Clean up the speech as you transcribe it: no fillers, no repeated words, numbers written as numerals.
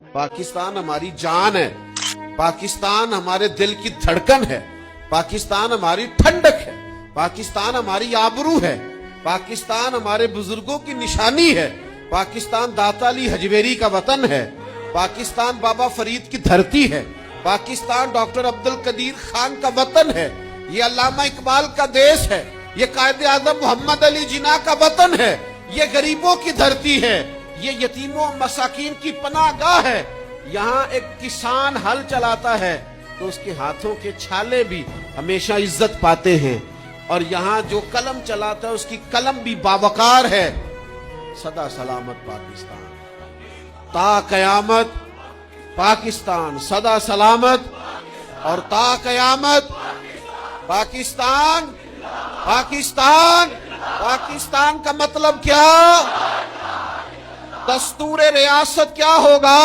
पाकिस्तान हमारी जान है, पाकिस्तान हमारे दिल की धड़कन है, पाकिस्तान हमारी ठंडक है, पाकिस्तान हमारी आबरू है, पाकिस्तान हमारे बुजुर्गों की निशानी है, पाकिस्तान दाता अली हजवेरी का वतन है, पाकिस्तान बाबा फरीद की धरती है, पाकिस्तान डॉक्टर अब्दुल कदीर खान का वतन है, ये अल्लामा इकबाल का देश है, ये कायदे आजम मोहम्मद अली जिन्ना का वतन है, ये गरीबों की धरती है, ये यतीमों मसाकीन की पनाहगाह है। यहाँ एक किसान हल चलाता है तो उसके हाथों के छाले भी हमेशा इज्जत पाते हैं, और यहाँ जो कलम चलाता है उसकी कलम भी बावकार है। सदा सलामत पाकिस्तान, ता कयामत पाकिस्तान सदा सलामत, और ता कयामत पाकिस्तान। पाकिस्तान पाकिस्तान का मतलब क्या? दस्तूर रियासत क्या होगा?